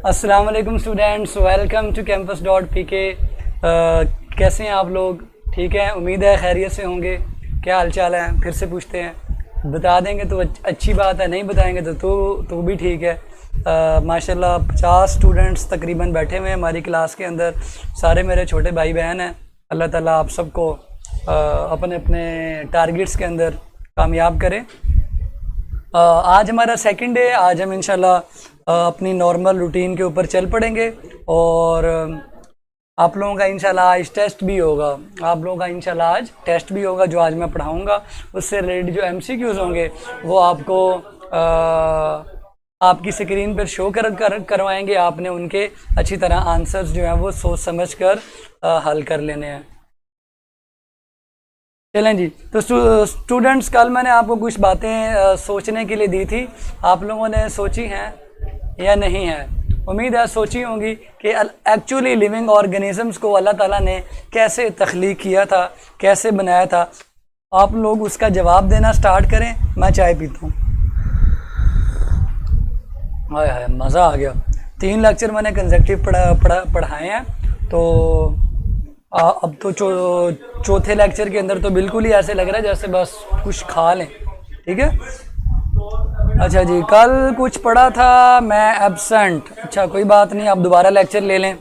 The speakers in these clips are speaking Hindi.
अस्सलाम वालेकुम स्टूडेंट्स, वेलकम टू campus.pk। कैसे हैं आप लोग? ठीक है, उम्मीद है खैरियत से होंगे। क्या हाल चाल है? फिर से पूछते हैं, बता देंगे तो अच्छी बात है, नहीं बताएंगे तो भी ठीक है। माशाल्लाह 50 स्टूडेंट्स तकरीबन बैठे हुए हैं हमारी क्लास के अंदर, सारे मेरे छोटे भाई बहन हैं। अल्लाह ताला आप सबको अपने अपने टारगेट्स के अंदर कामयाब करें। आज हमारा सेकंड डे। आज हम इंशाल्लाह अपनी नॉर्मल रूटीन के ऊपर चल पड़ेंगे और आप लोगों का इंशाल्लाह आज टेस्ट भी होगा। आज टेस्ट भी होगा जो आज मैं पढ़ाऊंगा। उससे रिलेटेड जो MCQs होंगे वो आपको आपकी स्क्रीन पर शो करवाएंगे। आपने उनके अच्छी तरह आंसर्स जो हैं वो सोच समझ कर हल कर लेने हैं। चलें जी, तो स्टूडेंट्स, कल मैंने आपको कुछ बातें सोचने के लिए दी थी। आप लोगों ने सोची हैं या नहीं है? उम्मीद है सोची होंगी कि एक्चुअली लिविंग ऑर्गेनिजम्स को अल्लाह ताला ने कैसे तख्लीक किया था, कैसे बनाया था। आप लोग उसका जवाब देना स्टार्ट करें। मैं चाय पीता हूँ। हाय हाय, मज़ा आ गया। 3 लेक्चर मैंने कंसेक्टिव पढ़ाए हैं, तो अब तो चौथे लेक्चर के अंदर तो बिल्कुल ही ऐसे लग रहा है जैसे बस कुछ खा लें। ठीक है, अच्छा जी, कल कुछ पढ़ा था मैं एब्सेंट। अच्छा, कोई बात नहीं, आप दोबारा लेक्चर ले लें।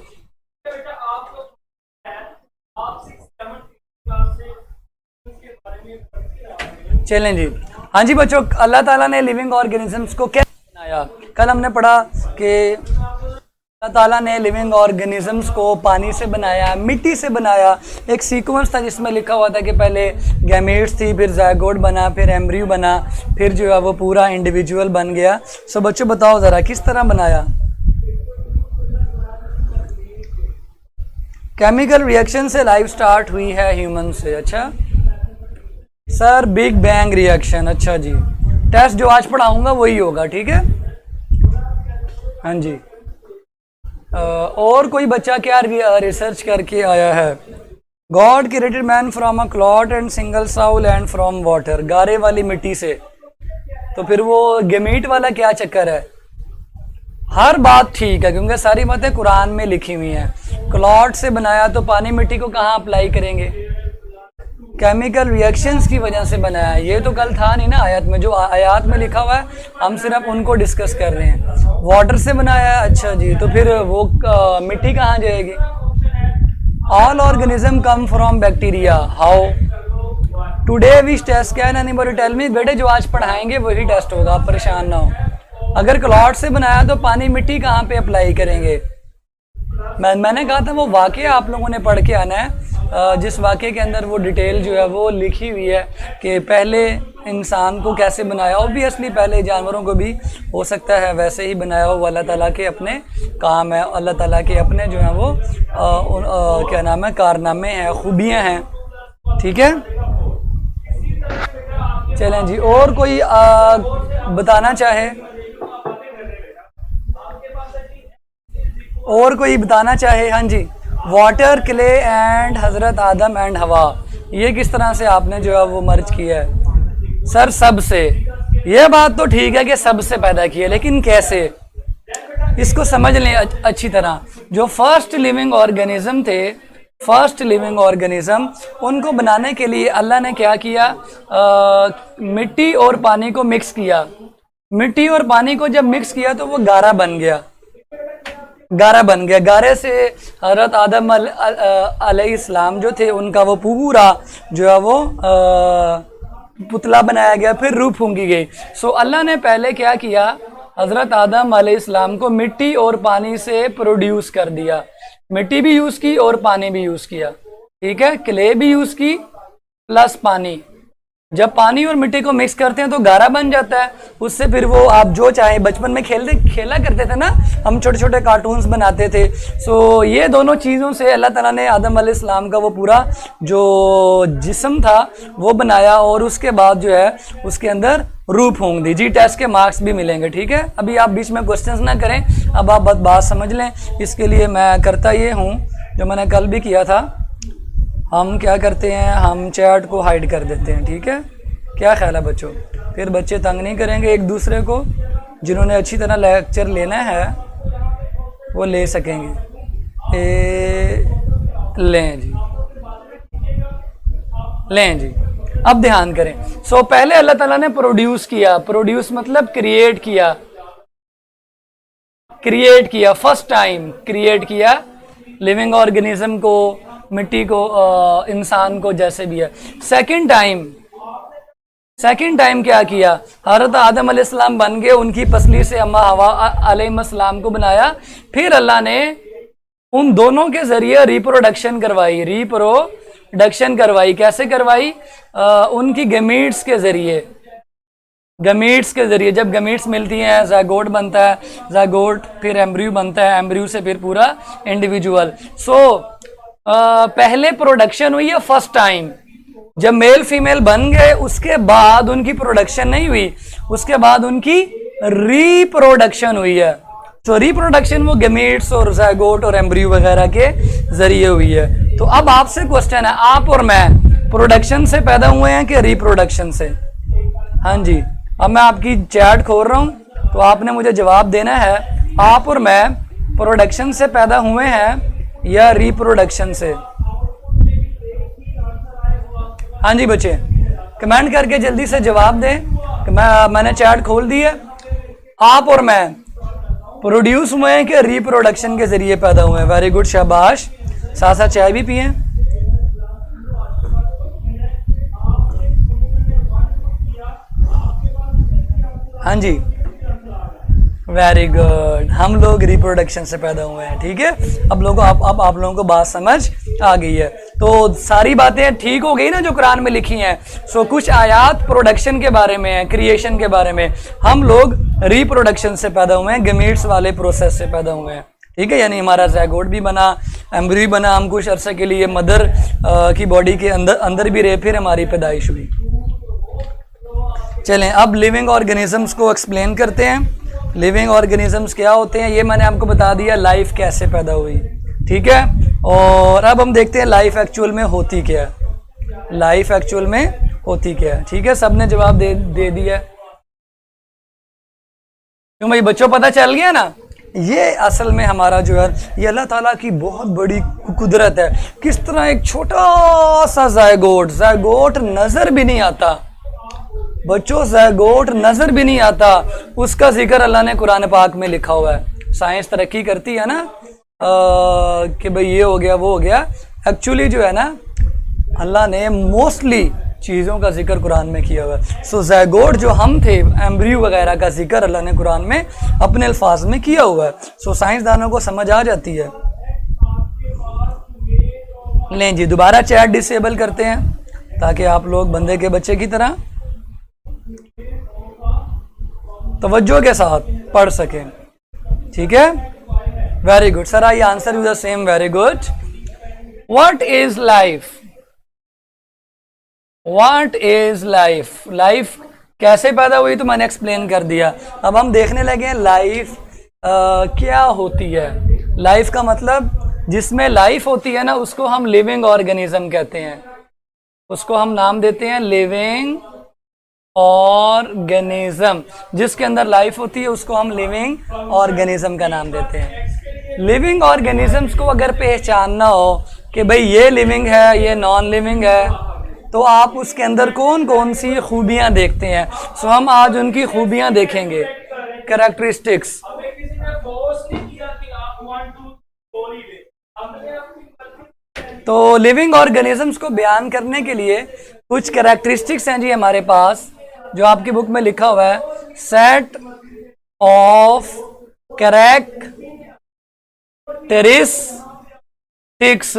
चलें जी, हाँ जी बच्चों, अल्लाह ताला ने लिविंग ऑर्गेनिजम्स को कैसे बनाया? कल हमने पढ़ा कि अल्लाह ताला ने लिविंग ऑर्गेनिजम्स को पानी से बनाया, मिट्टी से बनाया। एक सीक्वेंस था जिसमें लिखा हुआ था कि पहले गैमेट्स थी, फिर ज़ायगोट बना, फिर एम्ब्रियो बना, फिर जो है वो पूरा इंडिविजुअल बन गया। सो बच्चों बताओ ज़रा किस तरह बनाया? केमिकल रिएक्शन से लाइफ स्टार्ट हुई है ह्यूमन से। अच्छा सर, बिग बैंग रिएक्शन। अच्छा जी, टेस्ट जो आज पढ़ाऊँगा वही होगा। ठीक है, हाँ जी। और कोई बच्चा क्या रिसर्च करके आया है? God created man from a clot and single Saul and from water. गारे वाली मिट्टी से। तो फिर वो गेमीट वाला क्या चक्कर है? हर बात ठीक है क्योंकि सारी बातें कुरान में लिखी हुई हैं। क्लॉट से बनाया तो पानी मिट्टी को कहाँ अप्लाई करेंगे? केमिकल रिएक्शंस की वजह से बनाया। ये तो कल था नहीं ना आयत में, जो आयत में लिखा हुआ है हम सिर्फ उनको डिस्कस कर रहे हैं। वाटर से बनाया है। अच्छा जी, तो फिर वो मिट्टी कहाँ जाएगी? All organism come from bacteria. How? Today which test can anybody tell me? बेटे जो आज पढ़ाएंगे वही टेस्ट होगा, आप परेशान ना हो। अगर क्लॉट से बनाया तो पानी मिट्टी कहाँ पे अप्लाई करेंगे? मैंने कहा था वो वाकया आप लोगों ने पढ़ के आना है, जिस वाक़े के अंदर वो डिटेल जो है वो लिखी हुई है कि पहले इंसान को कैसे बनाया। ऑब्वियसली पहले जानवरों को भी हो सकता है वैसे ही बनाया हो। अल्लाह ताला के अपने काम है, अल्लाह ताला के अपने जो हैं वो क्या नाम है, कारनामे हैं, खूबियाँ हैं। ठीक है, चलें जी, और कोई बताना चाहे? और कोई बताना चाहे? हाँ जी। वाटर, क्ले एंड हज़रत आदम एंड हवा, ये किस तरह से आपने जो है वो मर्ज किया है? सर सबसे। ये बात तो ठीक है कि सबसे पैदा किया, लेकिन कैसे? इसको समझ लें अच्छी तरह। जो फर्स्ट लिविंग ऑर्गेनिज्म थे, फर्स्ट लिविंग ऑर्गेनिज्म, उनको बनाने के लिए अल्लाह ने क्या किया? मिट्टी और पानी को मिक्स किया। मिट्टी और पानी को जब मिक्स किया तो वो गारा बन गया। गारे से हज़रत आदम अलैहिस्सलाम जो थे उनका वो पूरा जो है वो पुतला बनाया गया, फिर रूह फूंकी गई। सो अल्लाह ने पहले क्या किया? हज़रत आदम अलैहिस्सलाम को मिट्टी और पानी से प्रोड्यूस कर दिया। मिट्टी भी यूज़ की और पानी भी यूज़ किया। ठीक है, क्ले भी यूज़ की प्लस पानी। जब पानी और मिट्टी को मिक्स करते हैं तो गारा बन जाता है। उससे फिर वो आप जो चाहे, बचपन में खेला करते थे ना, हम छोटे छोटे कार्टून्स बनाते थे। सो ये दोनों चीज़ों से अल्लाह ताला ने आदम अलैहिस्सलाम का वो पूरा जो जिस्म था वो बनाया और उसके बाद जो है उसके अंदर रूह फूंक दी। जी, टेस्ट के मार्क्स भी मिलेंगे। ठीक है, अभी आप बीच में क्वेश्चंस ना करें, अब आप बात समझ लें। इसके लिए मैं करता ये हूँ जो मैंने कल भी किया था, हम क्या करते हैं, हम चैट को हाइड कर देते हैं। ठीक है, क्या ख्याल है बच्चों? फिर बच्चे तंग नहीं करेंगे एक दूसरे को। जिन्होंने अच्छी तरह लेक्चर लेना है वो ले सकेंगे। लें जी, लें जी। अब ध्यान करें। सो पहले अल्लाह ताला ने प्रोड्यूस किया, प्रोड्यूस मतलब क्रिएट किया, क्रिएट किया, फर्स्ट टाइम क्रिएट किया लिविंग ऑर्गेनिज्म को, मिट्टी को, इंसान को, जैसे भी है। सेकंड टाइम क्या किया, हज़रत आदम अलैहिस्सलाम बन गए, उनकी पसली से अम्मा हवा अलैहिस्सलाम को बनाया। फिर अल्लाह ने उन दोनों के जरिए रिप्रोडक्शन करवाई। कैसे करवाई? उनकी गमीट्स के जरिए, जब गमीट्स मिलती हैं ज़ायगोट बनता है, ज़ायगोट फिर एम्ब्रियो बनता है, एम्ब्रियो से फिर पूरा इंडिविजुअल। पहले प्रोडक्शन हुई है फर्स्ट टाइम, जब मेल फीमेल बन गए, उसके बाद उनकी प्रोडक्शन नहीं हुई, उसके बाद उनकी रिप्रोडक्शन हुई है। तो रिप्रोडक्शन वो गमीट्स और ज़ायगोट और एम्ब्रियो वगैरह के जरिए हुई है। तो अब आपसे क्वेश्चन है, आप और मैं प्रोडक्शन से पैदा हुए हैं कि रिप्रोडक्शन से? हाँ जी। अब मैं आपकी चैट खोल रहा हूं, तो आपने मुझे जवाब देना है, आप और मैं प्रोडक्शन से पैदा हुए हैं या रिप्रोडक्शन से? हाँ जी बच्चे, कमेंट करके जल्दी से जवाब दें कि मैंने चैट खोल दी है। आप और मैं प्रोड्यूस हुए हैं कि रिप्रोडक्शन के जरिए पैदा हुए हैं? वेरी गुड, शाबाश। साथ साथ चाय भी पिए। हाँ जी, वेरी गुड, हम लोग रिप्रोडक्शन से पैदा हुए हैं। ठीक है, अब लोगों आप लोगों को बात समझ आ गई है। तो सारी बातें ठीक हो गई ना जो कुरान में लिखी हैं। सो कुछ आयात प्रोडक्शन के बारे में है, क्रिएशन के बारे में। हम लोग रिप्रोडक्शन से पैदा हुए हैं, गमीट्स वाले प्रोसेस से पैदा हुए हैं। ठीक है, यानी हमारा ज़ायगोट भी बना, एम्ब्रियो बना, हम कुछ अरसे के लिए मदर की बॉडी के अंदर भी रहे, फिर हमारी पैदाइश हुई। चलें अब लिविंग ऑर्गेनिजम्स को एक्सप्लेन करते हैं। लिविंग ऑर्गेनिजम्स क्या होते हैं ये मैंने आपको बता दिया, लाइफ कैसे पैदा हुई। ठीक है, और अब हम देखते हैं लाइफ एक्चुअल में होती क्या है। लाइफ एक्चुअल में होती क्या है? ठीक है, सबने जवाब दे दिया। क्यों भाई बच्चों, पता चल गया ना? ये असल में हमारा जो है ये अल्लाह ताला की बहुत बड़ी कुदरत है। किस तरह एक छोटा सा ज़ायगोट नजर भी नहीं आता बच्चों, ज़ायगोट नजर भी नहीं आता, उसका जिक्र अल्लाह ने कुरान पाक में लिखा हुआ है। साइंस तरक्की करती है ना कि भाई ये हो गया वो हो गया, एक्चुअली जो है ना अल्लाह ने मोस्टली चीज़ों का जिक्र कुरान में किया हुआ है। सो ज़ायगोट जो हम थे, एम्ब्रियो वगैरह का जिक्र अल्लाह ने कुरान में अपने अल्फाज में किया हुआ है। सो साइंसदानों को समझ आ जाती है। लें जी, दोबारा चैट डिसेबल करते हैं ताकि आप लोग बंदे के बच्चे की तरह तवज्जो के साथ पढ़ सकें। ठीक है, very good sir, I answer you the same, very good. What is life? What is life? Life कैसे पैदा हुई तो मैंने एक्सप्लेन कर दिया। अब हम देखने लगे हैं लाइफ क्या होती है। लाइफ का मतलब जिसमें लाइफ होती है ना उसको हम लिविंग ऑर्गेनिज्म कहते हैं, उसको हम नाम देते हैं लिविंग ऑर्गेनिज्म। जिसके अंदर लाइफ होती है उसको हम लिविंग ऑर्गेनिज्म का नाम देते हैं। लिविंग ऑर्गेनिजम्स को अगर पहचानना हो कि भाई ये लिविंग है ये नॉन लिविंग है, तो आप उसके अंदर कौन कौन सी खूबियां देखते हैं। सो हम आज उनकी खूबियां देखेंगे, कैरेक्टरिस्टिक्स। तो लिविंग ऑर्गेनिजम्स को बयान करने के लिए कुछ कैरेक्टरिस्टिक्स हैं जी हमारे पास, जो आपकी बुक में लिखा हुआ है, सेट ऑफ कैरेक्टरिस्टिक्स,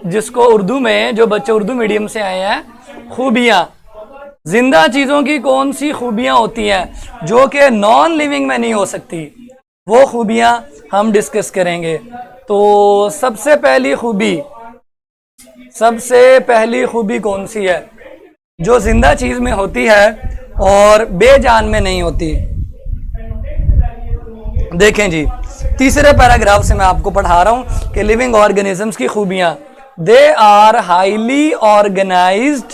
जिसको उर्दू में, जो बच्चे उर्दू मीडियम से आए हैं, खूबियां। जिंदा चीजों की कौन सी खूबियां होती हैं जो कि नॉन लिविंग में नहीं हो सकती, वो खूबियां हम डिस्कस करेंगे। तो सबसे पहली खूबी कौन सी है जो जिंदा चीज में होती है और बेजान में नहीं होती? देखें जी, तीसरे पैराग्राफ से मैं आपको पढ़ा रहा हूं कि लिविंग ऑर्गेनिजम्स की खूबियां। दे आर हाईली ऑर्गेनाइज्ड,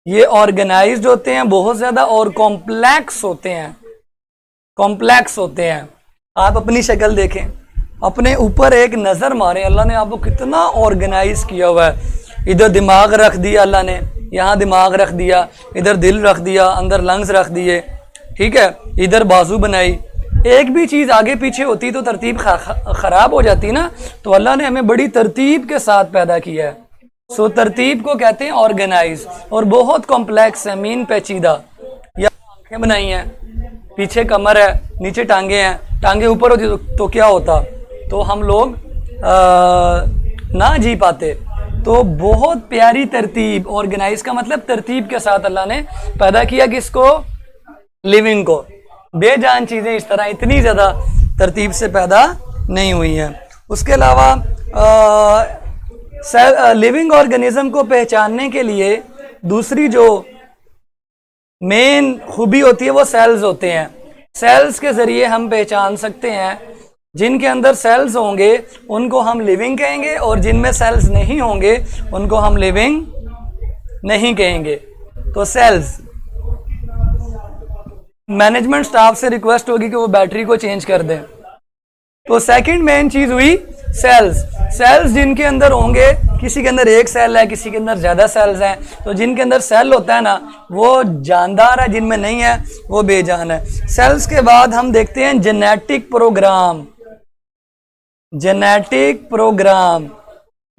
ये ऑर्गेनाइज्ड होते हैं बहुत ज्यादा और कॉम्प्लेक्स होते हैं। आप अपनी शक्ल देखें, अपने ऊपर एक नज़र मारें, अल्लाह ने आपको कितना ऑर्गेनाइज किया हुआ है। इधर दिमाग रख दिया अल्लाह ने, यहाँ दिमाग रख दिया, इधर दिल रख दिया, अंदर लंग्स रख दिए, ठीक है, इधर बाजू बनाई। एक भी चीज़ आगे पीछे होती तो तरतीब ख़राब हो जाती ना। तो अल्लाह ने हमें बड़ी तरतीब के साथ पैदा किया है। सो तरतीब को कहते हैं ऑर्गेनाइज, और बहुत कॉम्प्लेक्स है, मीन पेचीदा। या आंखें बनाई हैं, पीछे कमर है, नीचे टांगे हैं, टांगे ऊपर होती तो क्या होता, तो हम लोग ना जी पाते। तो बहुत प्यारी तरतीब, ऑर्गेनाइज का मतलब तरतीब के साथ अल्लाह ने पैदा किया किसको, लिविंग को। बेजान चीज़ें इस तरह इतनी ज़्यादा तरतीब से पैदा नहीं हुई हैं। उसके अलावा लिविंग ऑर्गेनिज्म को पहचानने के लिए दूसरी जो मेन खूबी होती है वो सेल्स होते हैं। सेल्स के ज़रिए हम पहचान सकते हैं, जिनके अंदर सेल्स होंगे उनको हम लिविंग कहेंगे, और जिनमें सेल्स नहीं होंगे उनको हम लिविंग नहीं कहेंगे। तो सेल्स, मैनेजमेंट स्टाफ से रिक्वेस्ट होगी कि वो बैटरी को चेंज कर दें। तो सेकंड मेन चीज़ हुई सेल्स। सेल्स जिनके अंदर होंगे, किसी के अंदर एक सेल है, किसी के अंदर ज़्यादा सेल्स हैं, तो जिनके अंदर सेल होता है ना वो जानदार है, जिनमें नहीं है वो बेजान है। सेल्स के बाद हम देखते हैं genetic program. Genetic program,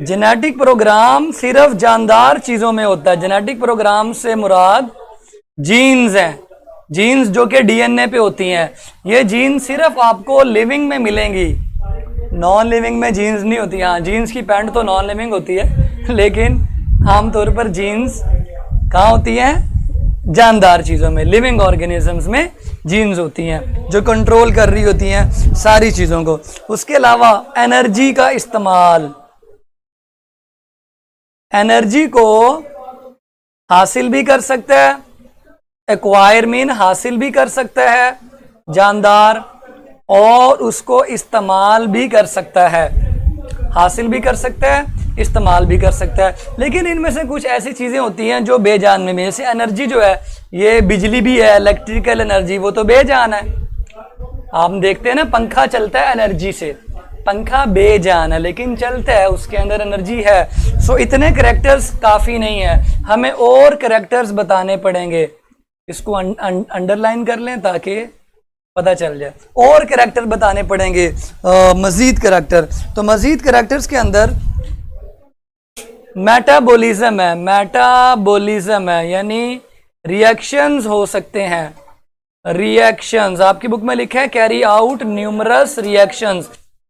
genetic program सिर्फ जानदार चीज़ों में होता है। जेनेटिक प्रोग्राम से मुराद जीन्स हैं, जीन्स जो कि डीएनए पे होती हैं। ये जीन्स सिर्फ आपको लिविंग में मिलेंगी, नॉन लिविंग में जीन्स नहीं होती। हाँ, जीन्स की पैंट तो नॉन लिविंग होती है, लेकिन आमतौर पर जीन्स कहाँ होती हैं, जानदार चीज़ों में, लिविंग ऑर्गेनिजम्स में जीन्स होती हैं जो कंट्रोल कर रही होती हैं सारी चीज़ों को। उसके अलावा एनर्जी का इस्तेमाल, एनर्जी को हासिल भी कर सकता है, एक्वायर मीन हासिल भी कर सकता है जानदार, और उसको इस्तेमाल भी कर सकता है। हासिल भी कर सकता है, इस्तेमाल भी कर सकता है। लेकिन इनमें से कुछ ऐसी चीज़ें होती हैं जो बेजान में, जैसे एनर्जी जो है, ये बिजली भी है, इलेक्ट्रिकल एनर्जी, वो तो बेजान है। आप देखते हैं ना पंखा चलता है एनर्जी से, पंखा बेजान है लेकिन चलता है, उसके अंदर एनर्जी है। सो इतने करैक्टर्स काफ़ी नहीं है, हमें और करैक्टर्स बताने पड़ेंगे। इसको अंडरलाइन कर लें ताकि पता चल जाए। और करैक्टर बताने पड़ेंगे, मज़ीद करैक्टर। तो मज़ीद करैक्टर्स के अंदर मेटाबॉलिज्म है, मेटाबॉलिज्म है यानी रिएक्शंस हो सकते हैं। रिएक्शंस आपकी बुक में लिखा है कैरी आउट न्यूमरस रिएक्शंस,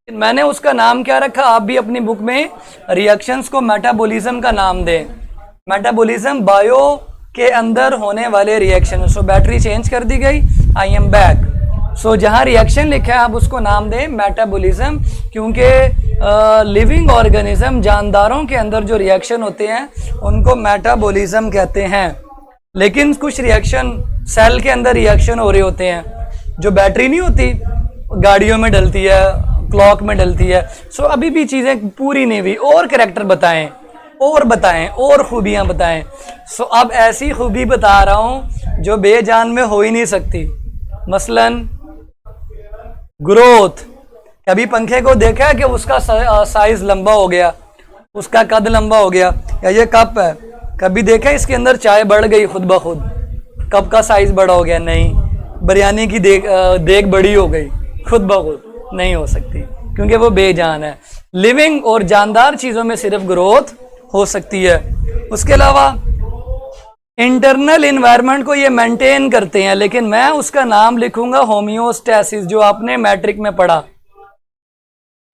मैंने उसका नाम क्या रखा, आप भी अपनी बुक में रिएक्शंस को मेटाबॉलिज्म का नाम दें। मेटाबॉलिज्म बायो के अंदर होने वाले रिएक्शन। सो बैटरी चेंज कर दी गई, आई एम बैक। सो जहाँ रिएक्शन लिखा है आप उसको नाम दें मेटाबॉलिज्म, क्योंकि लिविंग ऑर्गेनिज्म जानदारों के अंदर जो रिएक्शन होते हैं उनको मेटाबॉलिज्म कहते हैं। लेकिन कुछ रिएक्शन सेल के अंदर रिएक्शन हो रहे होते हैं जो बैटरी नहीं होती, गाड़ियों में डलती है, क्लॉक में डलती है। सो अभी भी चीज़ें पूरी नहीं हुई, और करैक्टर बताएं, और बताएं, और खूबियां बताएं। सो अब ऐसी खूबी बता रहा हूं जो बेजान में हो ही नहीं सकती। मसलन ग्रोथ, कभी पंखे को देखा है कि उसका साइज लंबा हो गया, उसका कद लंबा हो गया, या ये कप है, कभी देखा इसके अंदर चाय बढ़ गई खुद ब खुद, कप का साइज बड़ा हो गया? नहीं। बिरयानी की देग बड़ी हो गई खुद ब खुद? नहीं हो सकती, क्योंकि वो बेजान है। लिविंग और जानदार चीज़ों में सिर्फ ग्रोथ हो सकती है। उसके अलावा इंटरनल इन्वायरमेंट को ये मेंटेन करते हैं, लेकिन मैं उसका नाम लिखूंगा होमियोस्टेसिस, जो आपने मैट्रिक में पढ़ा।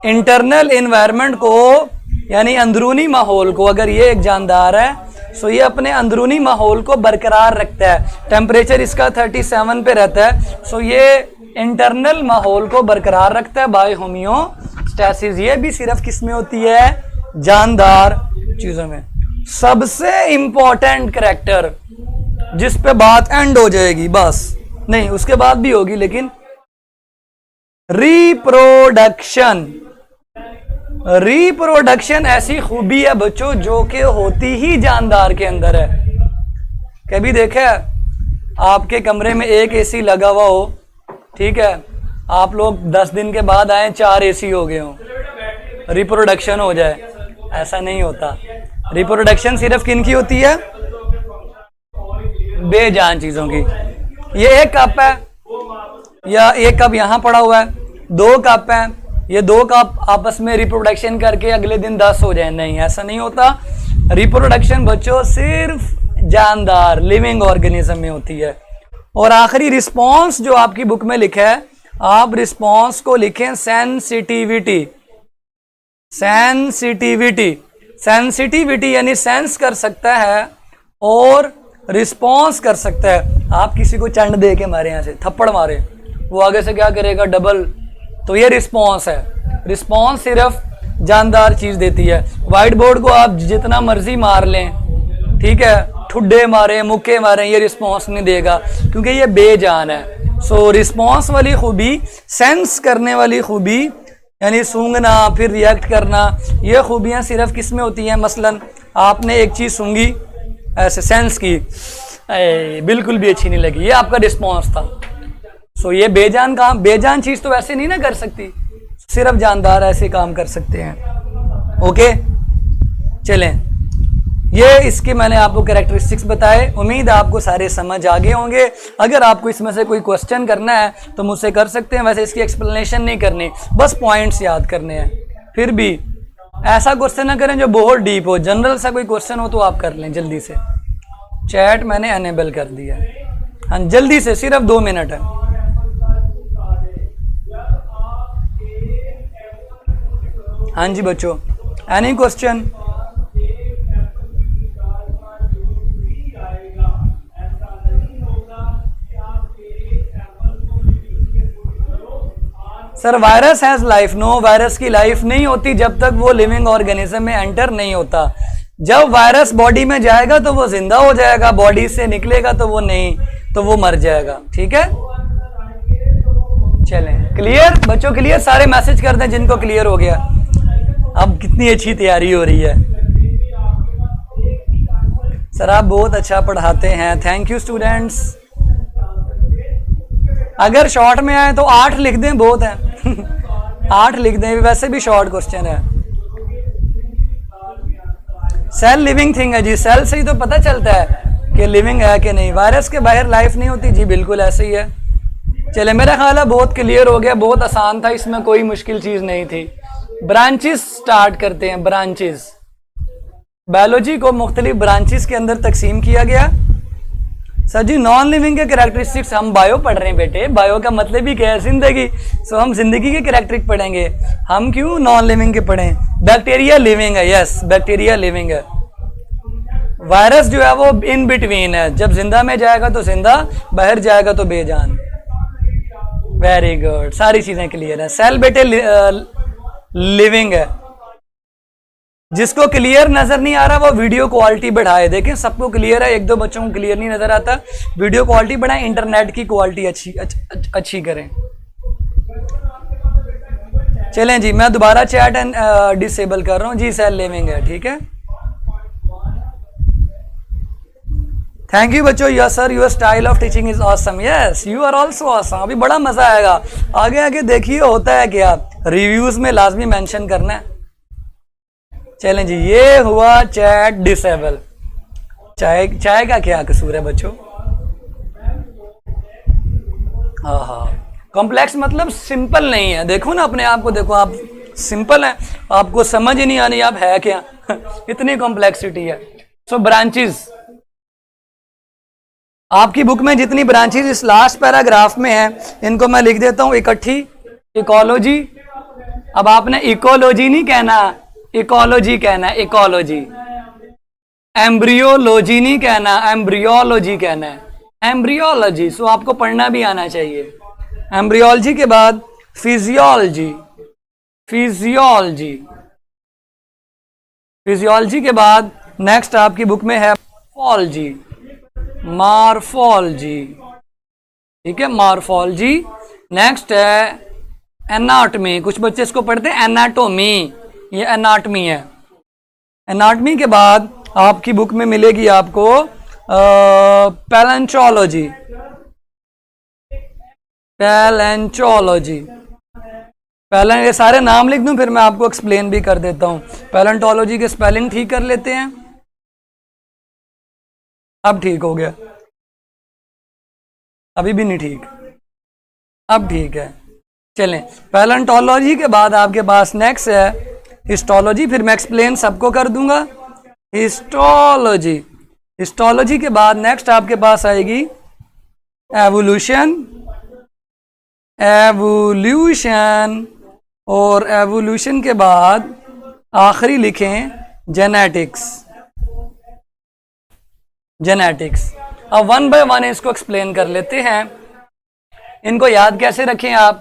इंटरनल इन्वायरमेंट को यानी अंदरूनी माहौल को, अगर ये एक जानदार है सो ये अपने अंदरूनी माहौल को बरकरार रखता है। टेम्परेचर इसका 37 पे रहता है, सो ये इंटरनल माहौल को बरकरार रखता है बाय होमियोस्टेसिस। ये भी सिर्फ किस में होती है? जानदार चीजों में। सबसे इंपॉर्टेंट करैक्टर जिस पे बात एंड हो जाएगी, बस नहीं उसके बाद भी होगी, लेकिन रिप्रोडक्शन। रिप्रोडक्शन ऐसी खूबी है बच्चों जो कि होती ही जानदार के अंदर है। कभी देखा है आपके कमरे में एक एसी लगा हुआ हो, ठीक है, आप लोग 10 दिन के बाद आए 4 एसी हो गए हों, रिप्रोडक्शन हो जाए, ऐसा नहीं होता। रिप्रोडक्शन सिर्फ किन की होती है? बेजान चीजों की। ये एक कप है या एक कप यहां पड़ा हुआ है, 2 कप है, ये 2 कप आपस में रिप्रोडक्शन करके अगले दिन 10 हो जाए, नहीं, ऐसा नहीं होता। रिप्रोडक्शन बच्चों सिर्फ जानदार लिविंग ऑर्गेनिज्म में होती है। और आखिरी रिस्पॉन्स जो आपकी बुक में लिखा है, आप रिस्पॉन्स को लिखें सेंसिटिविटी। सेंसिटिविटी, सेंसिटिविटी यानी सेंस कर सकता है और रिस्पॉन्स कर सकता है। आप किसी को चंड दे के मारे, यहां से थप्पड़ मारे, वो आगे से क्या करेगा? डबल। तो ये रिस्पॉन्स है। रिस्पॉन्स सिर्फ जानदार चीज देती है। व्हाइट बोर्ड को आप जितना मर्जी मार लें, ठीक है, ठुड्डे मारे, मुक्के मारे, ये रिस्पॉन्स नहीं देगा क्योंकि ये बेजान है। सो रिस्पॉन्स वाली खूबी, सेंस करने वाली खूबी यानी सूंघना फिर रिएक्ट करना, ये खूबियां सिर्फ किस में होती हैं? मसलन आपने एक चीज सूंघी, ऐसे सेंस की, बिल्कुल भी अच्छी नहीं लगी, ये आपका रिस्पॉन्स था। सो ये बेजान काम, बेजान चीज तो वैसे नहीं ना कर सकती, सिर्फ जानदार ऐसे काम कर सकते हैं। ओके, चलें, ये इसके मैंने आपको कैरेक्टरिस्टिक्स बताए। उम्मीद है आपको सारे समझ आ गए होंगे। अगर आपको इसमें से कोई क्वेश्चन करना है तो मुझसे कर सकते हैं, वैसे इसकी एक्सप्लेनेशन नहीं करनी, बस पॉइंट्स याद करने हैं। फिर भी ऐसा क्वेश्चन ना करें जो बहुत डीप हो, जनरल सा कोई क्वेश्चन हो तो आप कर लें जल्दी से। चैट मैंने अनेबल कर दिया, हाँ जल्दी से, सिर्फ 2 मिनट है। हाँ जी बच्चों, any question? Sir virus has life, no, virus की लाइफ नहीं होती जब तक वो लिविंग ऑर्गेनिज्म में एंटर नहीं होता। जब वायरस बॉडी में जाएगा तो वो जिंदा हो जाएगा, बॉडी से निकलेगा तो वो नहीं, तो वो मर जाएगा। ठीक है, चलें, क्लियर बच्चों? क्लियर? सारे मैसेज कर दें जिनको क्लियर हो गया। अब कितनी अच्छी तैयारी हो रही है। सर आप बहुत अच्छा पढ़ाते हैं, थैंक यू स्टूडेंट्स। अगर शॉर्ट में आए तो 8 लिख दें, बहुत है 8 लिख दें, वैसे भी शॉर्ट क्वेश्चन है। सेल लिविंग थिंग है जी, सेल से ही तो पता चलता है कि लिविंग है कि नहीं। वायरस के बाहर लाइफ नहीं होती जी, बिल्कुल ऐसे ही है। चले, मेरा ख्याल है बहुत क्लियर हो गया, बहुत आसान था, इसमें कोई मुश्किल चीज नहीं थी। ब्रांचेस स्टार्ट करते हैं। ब्रांचेस, बायोलॉजी को मुख्तलिफ ब्रांचेस के अंदर तकसीम किया गया। सर जी नॉन लिविंग के कैरेक्टरिस्टिक्स, हम बायो पढ़ रहे हैं बेटे, बायो का मतलब ही क्या है? जिंदगी। सो हम जिंदगी के कैरेक्टरिस्टिक पढ़ेंगे, हम क्यों नॉन लिविंग के पढ़ें? बैक्टीरिया लिविंग है, यस बैक्टीरिया लिविंग है। वायरस जो है वो इन बिटवीन है, जब जिंदा में जाएगा तो जिंदा, बाहर जाएगा तो बेजान। वेरी गुड, सारी चीजें क्लियर है। सेल बेटे लिविंग है। जिसको क्लियर नजर नहीं आ रहा वो वीडियो क्वालिटी बढ़ाए। देखें सबको क्लियर है, 1-2 बच्चों को क्लियर नहीं नजर आता, वीडियो क्वालिटी बढ़ाएं, इंटरनेट की क्वालिटी अच्छी करें। चलें जी, मैं दोबारा चैट डिसेबल कर रहा हूं जी। सेल लिविंग है, ठीक है। थैंक यू बच्चों, yes sir, your style of teaching is awesome, yes you are also awesome. अभी बड़ा मजा आएगा, आगे आगे देखिए होता है क्या, रिव्यूज में लाजमी मेंशन करना है। चलें जी, ये हुआ चैट डिसेबल। चाय का क्या कसूर है बच्चों? हाँ, कॉम्प्लेक्स मतलब सिंपल नहीं है। देखो ना अपने आप को, देखो आप सिंपल है, आपको समझ ही नहीं आनी आप है क्या इतनी कॉम्प्लेक्सिटी है। सो ब्रांचेस, आपकी बुक में जितनी ब्रांचेस इस लास्ट पैराग्राफ में है, इनको मैं लिख देता हूं इकट्ठी। इकोलॉजी, अब आपने इकोलॉजी नहीं कहना, इकोलॉजी कहना है, इकोलॉजी। एम्ब्रियोलॉजी नहीं कहना, एम्ब्रियोलॉजी कहना है, एम्ब्रियोलॉजी। सो आपको पढ़ना भी आना चाहिए। एम्ब्रियोलॉजी के बाद फिजियोलॉजी, फिजियोलॉजी, फिजियोलॉजी के बाद नेक्स्ट आपकी बुक में है मॉर्फोलॉजी, मॉर्फोलॉजी, ठीक है, मॉर्फोलॉजी। नेक्स्ट है एनाटॉमी, कुछ बच्चे इसको पढ़ते हैं एनाटोमी, ये एनाटॉमी है। एनाटॉमी के बाद आपकी बुक में मिलेगी आपको पैलेंटोलॉजी, पैलेंटोलॉजी। ये सारे नाम लिख दूं, फिर मैं आपको एक्सप्लेन भी कर देता हूं। पैलेंटोलॉजी के स्पेलिंग ठीक कर लेते हैं। अब ठीक हो गया, अभी भी नहीं ठीक, अब ठीक है। चलें, पैलेंटोलॉजी के बाद आपके पास नेक्स्ट है हिस्टोलॉजी, फिर मैं एक्सप्लेन सबको कर दूंगा। हिस्टोलॉजी, हिस्टोलॉजी के बाद नेक्स्ट आपके पास आएगी एवोल्यूशन, एवोल्यूशन, और एवोल्यूशन के बाद आखिरी लिखें जेनेटिक्स, जेनेटिक्स। अब वन बाय वन इसको एक्सप्लेन कर लेते हैं। इनको याद कैसे रखें आप?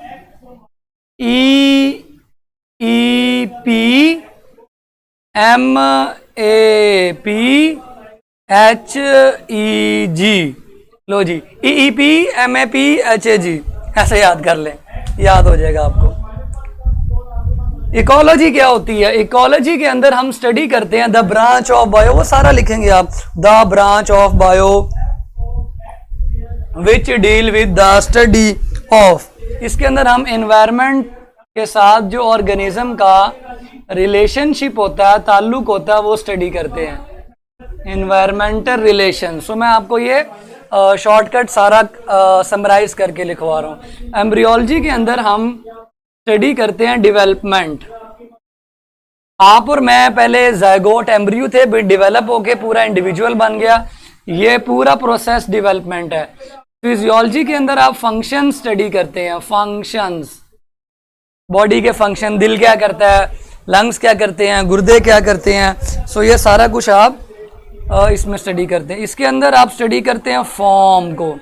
EEPMAPHEG, लो जी, EEPMAPHEG ऐसे याद कर लें, याद हो जाएगा आपको। इकोलॉजी क्या होती है? इकोलॉजी के अंदर हम स्टडी करते हैं द ब्रांच ऑफ बायो, वो सारा लिखेंगे आप, the branch of bio which deal with the study of. इसके अंदर हम एनवायरनमेंट के साथ जो ऑर्गेनिज्म का रिलेशनशिप होता है, ताल्लुक होता है, वो स्टडी करते हैं, एनवायरमेंटल रिलेशन। सो मैं आपको ये शॉर्टकट सारा समराइज करके लिखवा रहा हूँ। एम्ब्रियोलॉजी के अंदर हम स्टडी करते हैं डेवलपमेंट। आप और मैं पहले जायगोट एम्ब्रियो थे, डेवलप होके पूरा इंडिविजुअल बन गया, ये पूरा प्रोसेस डेवलपमेंट है। फिजियोलॉजी के अंदर आप फंक्शन स्टडी करते हैं, फंक्शंस, बॉडी के फंक्शन, दिल क्या करता है, लंग्स क्या करते हैं, गुर्दे क्या करते हैं। सो ये सारा कुछ आप इसमें स्टडी करते हैं। इसके अंदर आप स्टडी करते हैं फॉर्म को,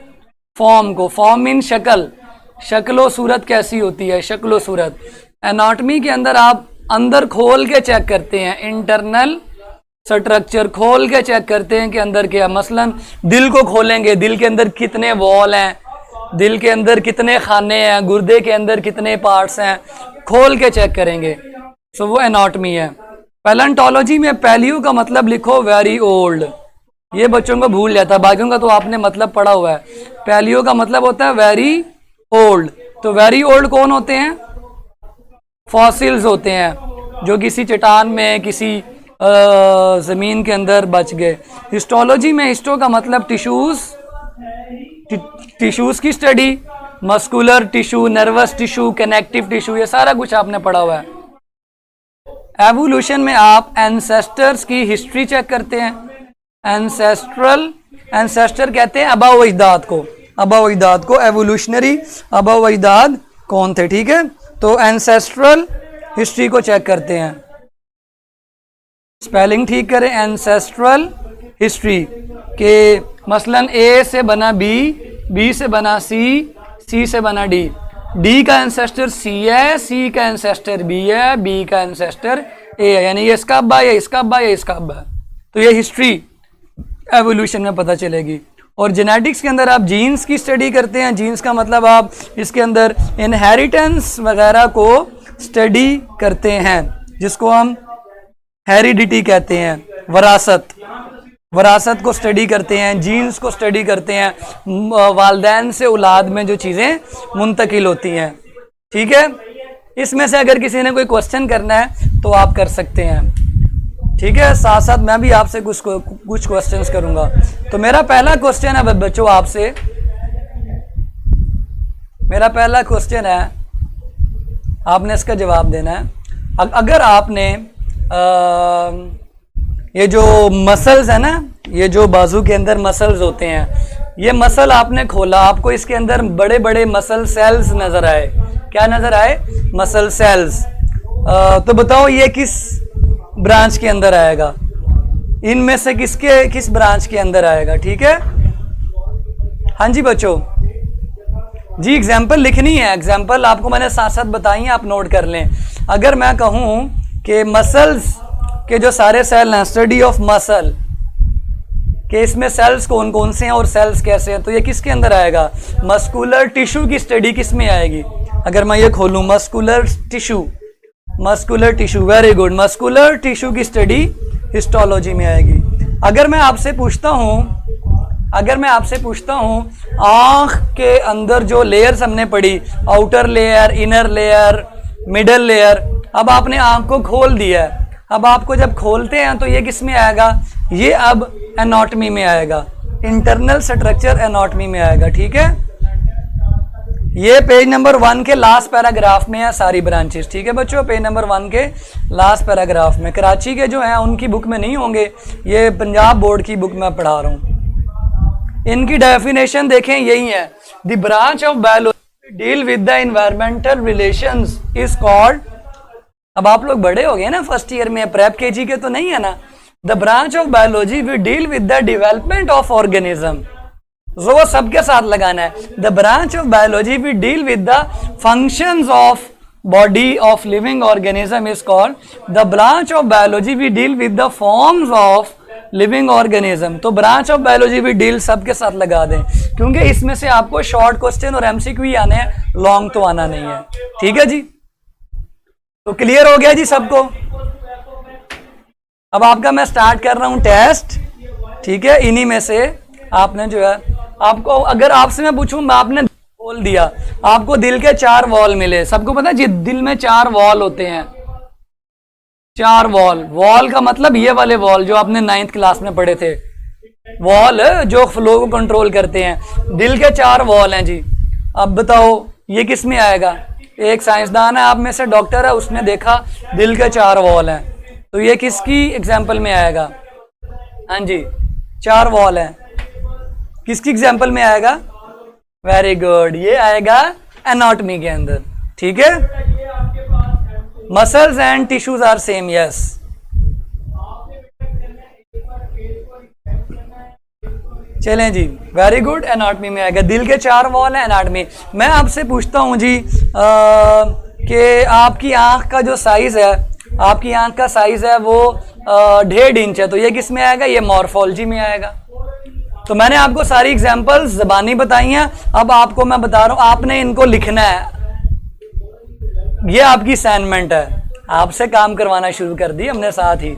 फॉर्म मीन शक्ल, शक्लो सूरत कैसी होती है, शक्लो सूरत। एनाटॉमी के अंदर आप अंदर खोल के चेक करते हैं, इंटरनल स्ट्रक्चर खोल के चेक करते हैं कि अंदर क्या। मसलन दिल को खोलेंगे, दिल के अंदर कितने वॉल हैं, दिल के अंदर कितने खाने हैं, गुर्दे के अंदर कितने पार्ट्स हैं, खोल के चेक करेंगे। सो वो एनाटॉमी है। पैलेंटोलॉजी में पैलियो का मतलब लिखो वेरी ओल्ड, ये बच्चों को भूल जाता है, बाकियों का तो आपने मतलब पढ़ा हुआ है। पैलियो का मतलब होता है वेरी ओल्ड। तो वेरी ओल्ड कौन होते हैं? फॉसिल्स होते हैं जो किसी चट्टान में, किसी जमीन के अंदर बच गए। हिस्टोलॉजी में हिस्टो का मतलब टिश्यूज, टिश्यूज की study, muscular tissue, nervous tissue, connective tissue, ये सारा कुछ आपने पढ़ा हुआ है। एवोल्यूशन में आप एंसेस्टर्स की हिस्ट्री चेक करते हैं। एंसेस्ट्रल, एंसेस्टर कहते हैं अबव अजदाद को, अबव अजदाद को, एवोल्यूशनरी अबव अजदाद कौन थे, ठीक है। तो एंसेस्ट्रल हिस्ट्री को चेक करते हैं, स्पेलिंग ठीक करें, एंसेस्ट्रल हिस्ट्री के मसलन ए से बना बी, बी से बना सी, सी से बना डी, डी का एंसेस्टर सी है, सी का एंसेस्टर बी है, बी का एंसेस्टर ए है, यानी ये इसका अब्बा, ये इसका अब्बा, ये इसका अब्बा। तो ये हिस्ट्री एवोल्यूशन में पता चलेगी। और जेनेटिक्स के अंदर आप जीन्स की स्टडी करते हैं। जीन्स का मतलब आप इसके अंदर इनहेरिटेंस वगैरह को स्टडी करते हैं, जिसको हम हेरिडिटी कहते हैं, वरासत, वरासत को स्टडी करते हैं, जीन्स को स्टडी करते हैं, वालदैन से औलाद में जो चीज़ें मुंतकिल होती हैं, ठीक है। इसमें से अगर किसी ने कोई क्वेश्चन करना है तो आप कर सकते हैं, ठीक है। साथ साथ मैं भी आपसे कुछ क्वेश्चंस करूंगा। तो मेरा पहला क्वेश्चन है बच्चों आपसे, मेरा पहला क्वेश्चन है, आपने इसका जवाब देना है। अगर आपने ये जो मसल्स है ना, ये जो बाजू के अंदर मसल्स होते हैं, ये मसल आपने खोला, आपको इसके अंदर बड़े बड़े मसल सेल्स नजर आए, क्या नजर आए? Muscle cells. तो बताओ ये किस ब्रांच के अंदर आएगा? इनमें से किस ब्रांच के अंदर आएगा, ठीक है। हाँ जी बच्चों, जी एग्जाम्पल लिखनी है, एग्जाम्पल आपको मैंने साथ साथ बताई है, आप नोट कर लें। अगर मैं कहूँ कि मसल्स के जो सारे सेल हैं, स्टडी ऑफ मसल के इसमें सेल्स कौन कौन से हैं और सेल्स कैसे हैं, तो ये किसके अंदर आएगा? मस्कुलर टिश्यू की स्टडी किस में आएगी? अगर मैं ये खोलूँ muscular tissue, muscular tissue, very good, muscular tissue की स्टडी हिस्टोलॉजी में आएगी। अगर मैं आपसे पूछता हूँ अगर मैं आपसे पूछता हूँ आँख के अंदर जो लेयर्स हमने पढ़ी, outer layer, inner layer, middle layer, अब आपने आँख को खोल दिया है, अब आपको जब खोलते हैं तो ये किस में आएगा, ये अब एनाटॉमी में आएगा, इंटरनल स्ट्रक्चर एनाटॉमी में आएगा। ठीक है, ये पेज नंबर 1 के लास्ट पैराग्राफ में है सारी ब्रांचेस। ठीक है बच्चों, पेज नंबर 1 के लास्ट पैराग्राफ में, कराची के जो हैं उनकी बुक में नहीं होंगे, ये पंजाब बोर्ड की बुक में पढ़ा रहा हूँ। इनकी डेफिनेशन देखें, यही है, the branch of biology deal with the environmental relations is called. अब आप लोग बड़े हो गए ना, फर्स्ट ईयर में, प्रेप केजी के तो नहीं है ना। The branch of biology we deal with the development of organism, वो सबके साथ लगाना है। The branch of biology we deal with the functions of body of living organism is called the branch of biology we deal with the forms of living organism. तो branch of biology we deal सबके साथ लगा दें, क्योंकि इसमें से आपको शॉर्ट क्वेश्चन और एमसीक्यू ही आने हैं, लॉन्ग तो आना नहीं है। ठीक है जी, तो क्लियर हो गया जी सबको। अब आपका मैं स्टार्ट कर रहा हूं टेस्ट। ठीक है, इन्हीं में से आपने जो है, आपको अगर आपसे मैं पूछूं, मैं आपने बोल दिया, आपको दिल के 4 वॉल मिले। सबको पता है जी, दिल में 4 वॉल होते हैं, 4 वॉल। वॉल का मतलब ये वाले वॉल जो आपने 9th क्लास में पढ़े थे, वॉल जो फ्लो को कंट्रोल करते हैं। दिल के 4 वॉल हैं जी। अब बताओ ये किस में आएगा? एक साइंसदान है आप में से, डॉक्टर है, उसने देखा दिल के 4 वॉल हैं, तो ये किसकी एग्जाम्पल में आएगा? हाँ जी, 4 वॉल हैं, किसकी एग्जाम्पल में आएगा? वेरी गुड, ये आएगा एनाटॉमी के अंदर। ठीक है, muscles and tissues are same, yes. चलें जी, वेरी गुड, एनाटॉमी में आएगा। दिल के 4 वॉल है, एनाटॉमी। मैं आपसे पूछता हूं जी कि आपकी आंख का जो साइज है, आपकी आंख का साइज है वो 1.5 इंच है, तो ये किस में आएगा? ये मॉर्फोलॉजी में आएगा। तो मैंने आपको सारी एग्जांपल्स ज़बानी बताई हैं, अब आपको मैं बता रहा हूं, आपने इनको लिखना है। ये आपकी असाइनमेंट है, आपसे काम करवाना शुरू कर दी हमने साथ ही।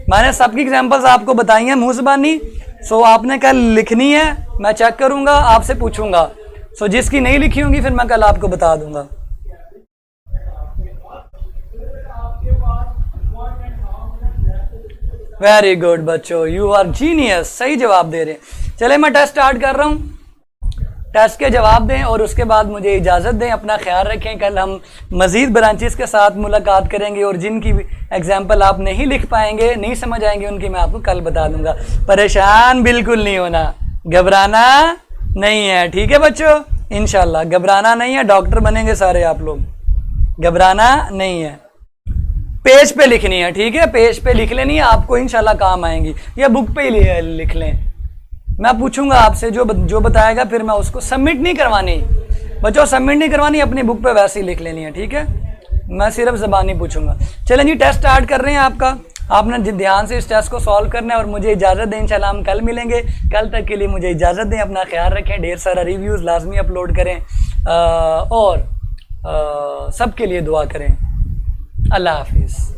मैंने सबकी एग्जांपल्स आपको बताई हैं मुंह ज़बानी, सो आपने कल लिखनी है, मैं चेक करूंगा, आपसे पूछूंगा। सो जिसकी नहीं लिखी होंगी फिर मैं कल आपको बता दूंगा। वेरी गुड बच्चों, यू आर जीनियस, सही जवाब दे रहे हैं। चले मैं टेस्ट स्टार्ट कर रहा हूँ, टेस्ट के जवाब दें और उसके बाद मुझे इजाज़त दें। अपना ख्याल रखें, कल हम मज़ीद ब्रांचेस के साथ मुलाकात करेंगे और जिनकी एग्जाम्पल आप नहीं लिख पाएंगे, नहीं समझ आएंगे, उनकी मैं आपको कल बता दूंगा। परेशान बिल्कुल नहीं होना, घबराना नहीं है। ठीक है बच्चों, इंशाल्लाह घबराना नहीं है, डॉक्टर बनेंगे सारे आप लोग, घबराना नहीं है। पेज पे लिखनी है, ठीक है, पेज पे लिख लेनी है, आपको इंशाल्लाह काम आएंगी, या बुक पे ही लिख लें। मैं पूछूंगा आपसे, जो बताएगा फिर मैं उसको सबमिट नहीं करवानी बच्चों, सबमिट नहीं करवानी, अपनी बुक पे वैसे ही लिख लेनी है। ठीक है, मैं सिर्फ ज़बानी पूछूंगा। चलें जी, टेस्ट स्टार्ट कर रहे हैं आपका। आपने ध्यान से इस टेस्ट को सॉल्व करना है और मुझे इजाज़त दें, इंशाल्लाह हम कल मिलेंगे। कल तक के लिए मुझे इजाज़त दें, अपना ख्याल रखें, ढेर सारा रिव्यूज़ लाजमी अपलोड करें और सबके लिए दुआ करें। अल्लाह हाफिज़।